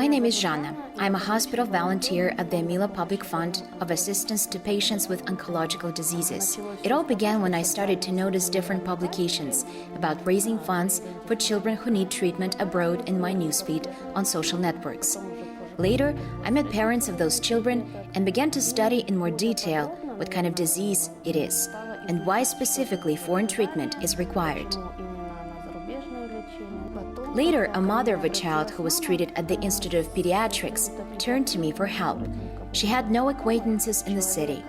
My name is Zhanna. I'm a hospital volunteer at the Emila Public Fund of Assistance to Patients with Oncological Diseases. It all began when I started to notice different publications about raising funds for children who need treatment abroad in my newsfeed on social networks. Later, I met parents of those children and began to study in more detail what kind of disease it is and why specifically foreign treatment is required. Later, a mother of a child who was treated at the Institute of Pediatrics turned to me for help. She had no acquaintances in the city.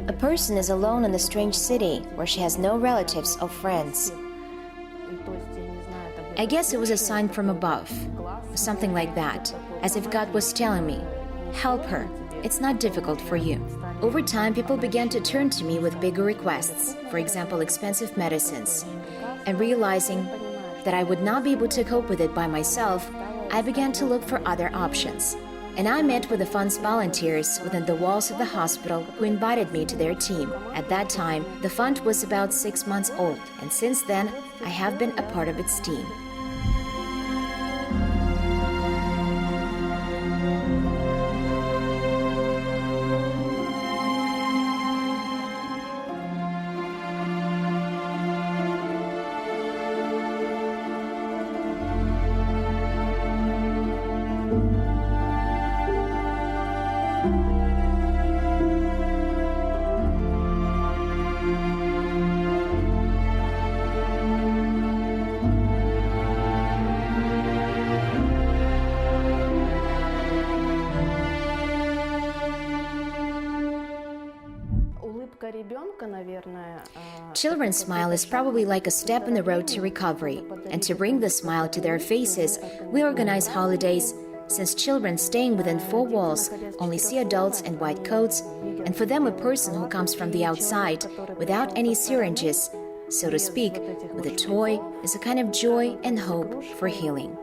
A person is alone in a strange city where she has no relatives or friends. I guess it was a sign from above, something like that, as if God was telling me, help her, it's not difficult for you. Over time, people began to turn to me with bigger requests, for example, expensive medicines. And realizing that I would not be able to cope with it by myself, I began to look for other options. And I met with the fund's volunteers within the walls of the hospital who invited me to their team. At that time, the fund was about 6 months old, and since then, I have been a part of its team. Children's smile is probably like a step on the road to recovery, and to bring the smile to their faces, we organize holidays, since children staying within 4 walls only see adults in white coats, and for them a person who comes from the outside without any syringes, so to speak, with a toy, is a kind of joy and hope for healing.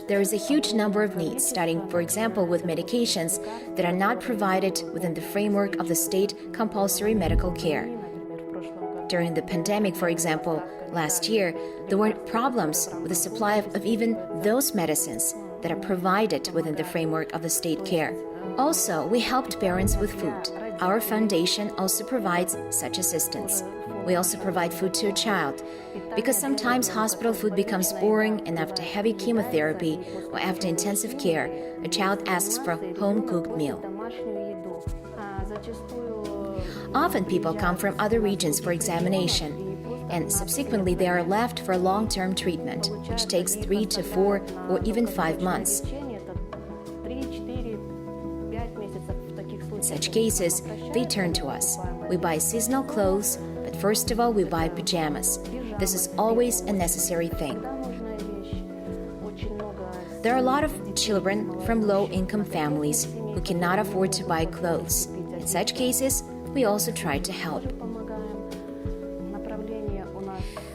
There is a huge number of needs, starting, for example, with medications that are not provided within the framework of the state compulsory medical care. During the pandemic, for example, last year, there were problems with the supply of even those medicines that are provided within the framework of the state care. Also, we helped parents with food. Our foundation also provides such assistance. We also provide food to a child, because sometimes hospital food becomes boring, and after heavy chemotherapy or after intensive care, a child asks for a home-cooked meal. Often people come from other regions for examination, and subsequently they are left for long-term treatment, which takes 3 to 4 or even 5 months. In such cases, they turn to us. We buy seasonal clothes, but first of all, we buy pajamas. This is always a necessary thing. There are a lot of children from low-income families who cannot afford to buy clothes. In such cases, we also try to help.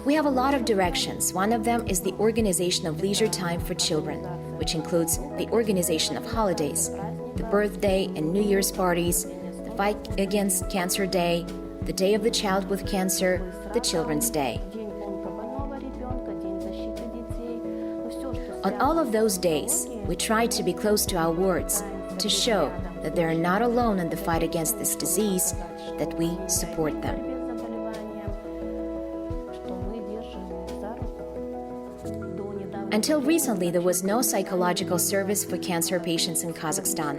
We have a lot of directions. One of them is the organization of leisure time for children, which includes the organization of holidays, the birthday and New Year's parties, the Fight Against Cancer Day, the Day of the Child with Cancer, the Children's Day. On all of those days, we try to be close to our wards, to show that they are not alone in the fight against this disease, that we support them. Until recently, there was no psychological service for cancer patients in Kazakhstan.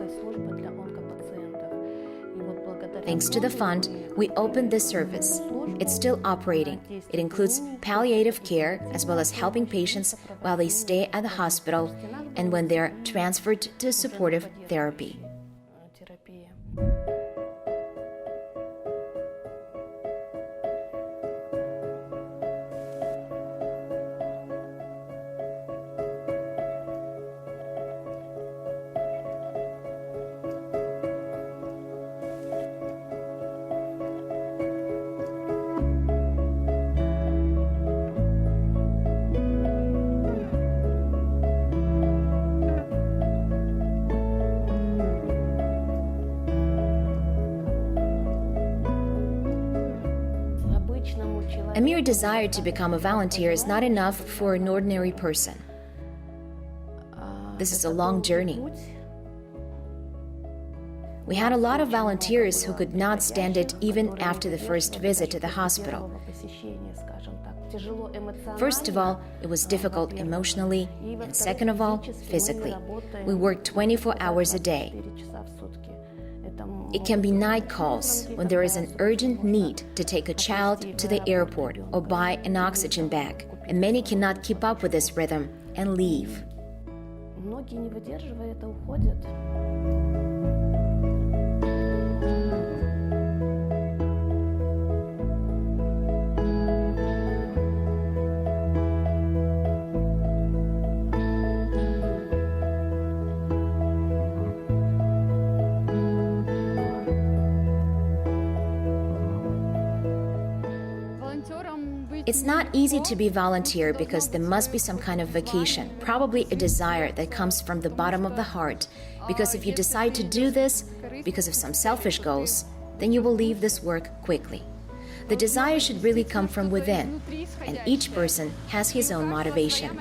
Thanks to the fund, we opened this service. It's still operating. It includes palliative care as well as helping patients while they stay at the hospital and when they're transferred to supportive therapy. A mere desire to become a volunteer is not enough for an ordinary person. This is a long journey. We had a lot of volunteers who could not stand it even after the first visit to the hospital. First of all, it was difficult emotionally, and second of all, physically. We worked 24 hours a day. It can be night calls when there is an urgent need to take a child to the airport or buy an oxygen bag, and many cannot keep up with this rhythm and leave. It's not easy to be volunteer because there must be some kind of vocation, probably a desire that comes from the bottom of the heart. Because if you decide to do this because of some selfish goals, then you will leave this work quickly. The desire should really come from within, and each person has his own motivation.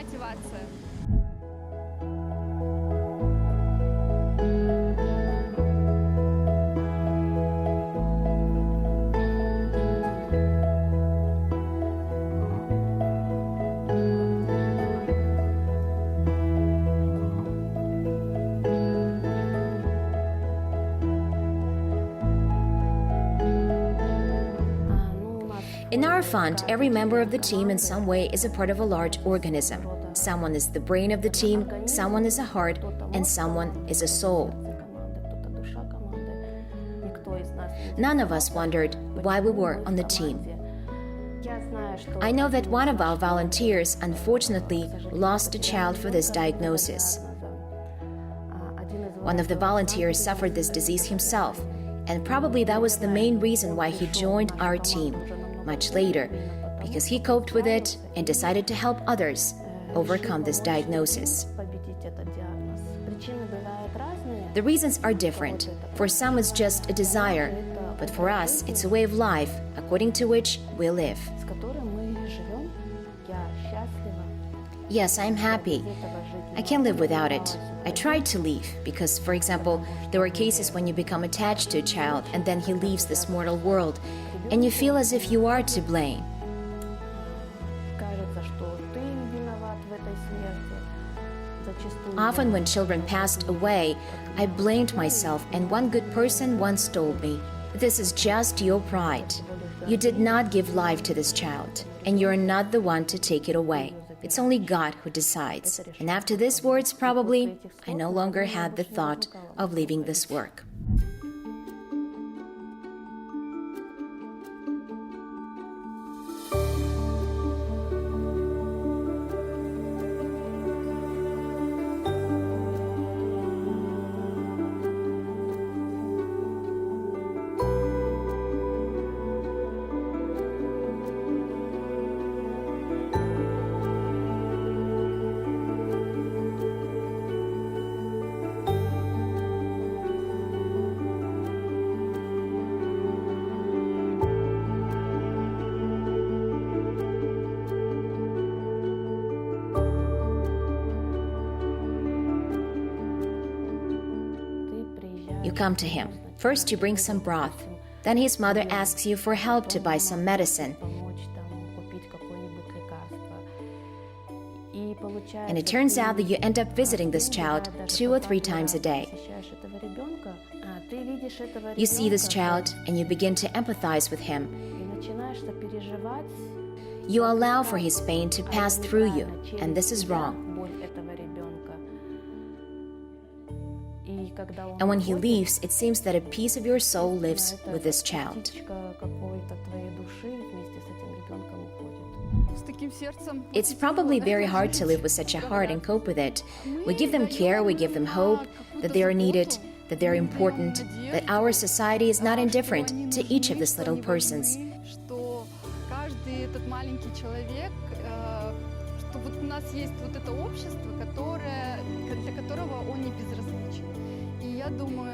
In our fund, every member of the team in some way is a part of a large organism. Someone is the brain of the team, someone is a heart, and someone is a soul. None of us wondered why we were on the team. I know that one of our volunteers unfortunately lost a child for this diagnosis. One of the volunteers suffered this disease himself, and probably that was the main reason why he joined our team much later, because he coped with it and decided to help others overcome this diagnosis. The reasons are different. For some it's just a desire, but for us it's a way of life according to which we live. Yes, I'm happy. I can't live without it. I tried to leave because, for example, there were cases when you become attached to a child and then he leaves this mortal world, and you feel as if you are to blame. Often when children passed away, I blamed myself, and one good person once told me, "This is just your pride. You did not give life to this child, and you're not the one to take it away. It's only God who decides." And after these words, probably, I no longer had the thought of leaving this work. You come to him. First you bring some broth. Then his mother asks you for help to buy some medicine. And it turns out that you end up visiting this child 2 or 3 times a day. You see this child and you begin to empathize with him. You allow for his pain to pass through you, and this is wrong. And when he leaves, it seems that a piece of your soul lives with this child. It's probably very hard to live with such a heart and cope with it. We give them care, we give them hope, that they are needed, that they're important, that our society is not indifferent to each of these little persons.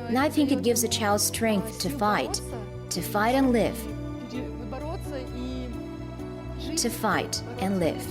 And I think it gives a child strength to fight and live. to fight and live.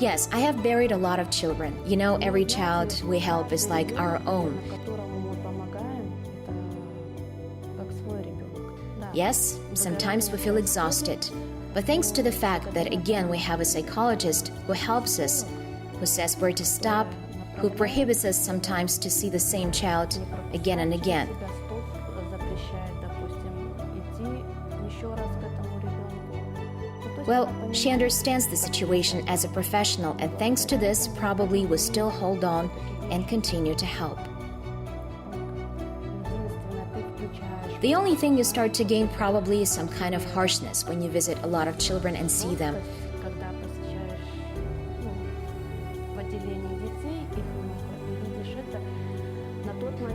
Yes, I have buried a lot of children. You know, every child we help is like our own. Yes, sometimes we feel exhausted. But thanks to the fact that, again, we have a psychologist who helps us, who says where to stop, who prohibits us sometimes to see the same child again and again. Well, she understands the situation as a professional, and thanks to this, probably will still hold on and continue to help. The only thing you start to gain probably is some kind of harshness when you visit a lot of children and see them.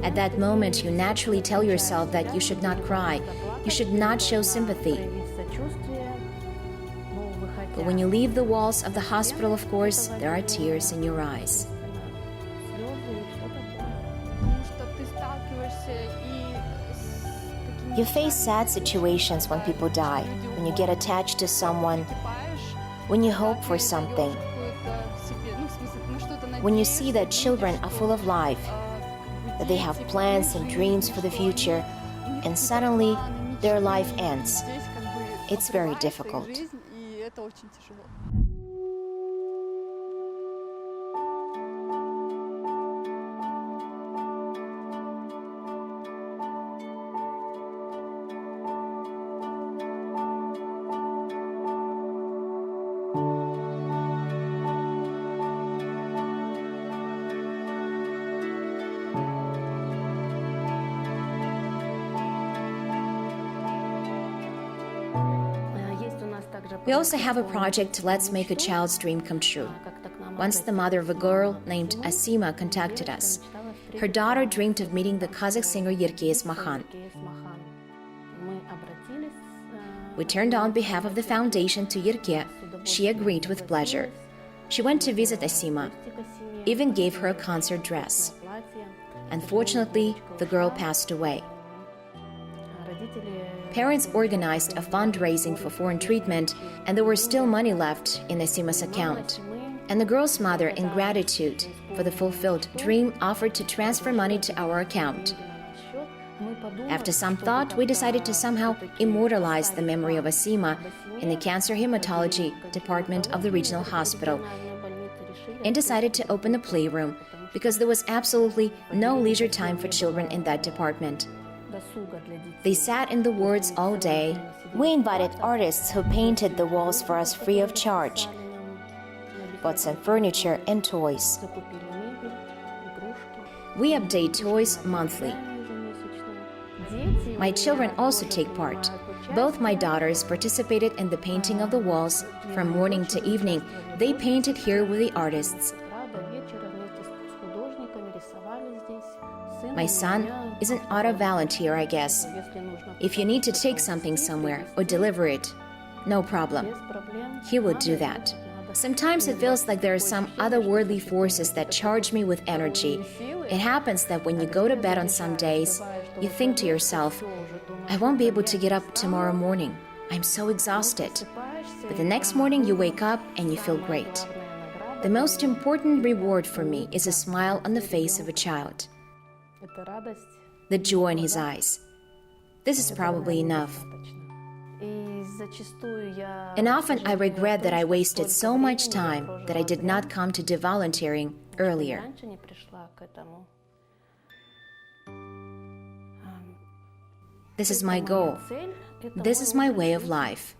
At that moment, you naturally tell yourself that you should not cry, you should not show sympathy. But when you leave the walls of the hospital, of course, there are tears in your eyes. You face sad situations when people die, when you get attached to someone, when you hope for something, when you see that children are full of life, that they have plans and dreams for the future, and suddenly their life ends. It's very difficult. Это очень тяжело. We also have a project, Let's Make a Child's Dream Come True. Once the mother of a girl named Asima contacted us. Her daughter dreamed of meeting the Kazakh singer Yerke Esmahan. We turned on behalf of the foundation to Yerke. She agreed with pleasure. She went to visit Asima, even gave her a concert dress. Unfortunately, the girl passed away. Parents organized a fundraising for foreign treatment, and there was still money left in Asima's account. And the girl's mother, in gratitude for the fulfilled dream, offered to transfer money to our account. After some thought, we decided to somehow immortalize the memory of Asima in the cancer hematology department of the regional hospital, and decided to open a playroom because there was absolutely no leisure time for children in that department. They sat in the wards all day. We invited artists who painted the walls for us free of charge, bought some furniture and toys. We update toys monthly. My children also take part. Both my daughters participated in the painting of the walls. From morning to evening, they painted here with the artists. My son is an auto volunteer, I guess. If you need to take something somewhere or deliver it, no problem. He will do that. Sometimes it feels like there are some otherworldly forces that charge me with energy. It happens that when you go to bed on some days, you think to yourself, I won't be able to get up tomorrow morning. I'm so exhausted. But the next morning you wake up and you feel great. The most important reward for me is a smile on the face of a child. The joy in his eyes. This is probably enough. And often I regret that I wasted so much time that I did not come to do volunteering earlier. This is my goal. This is my way of life.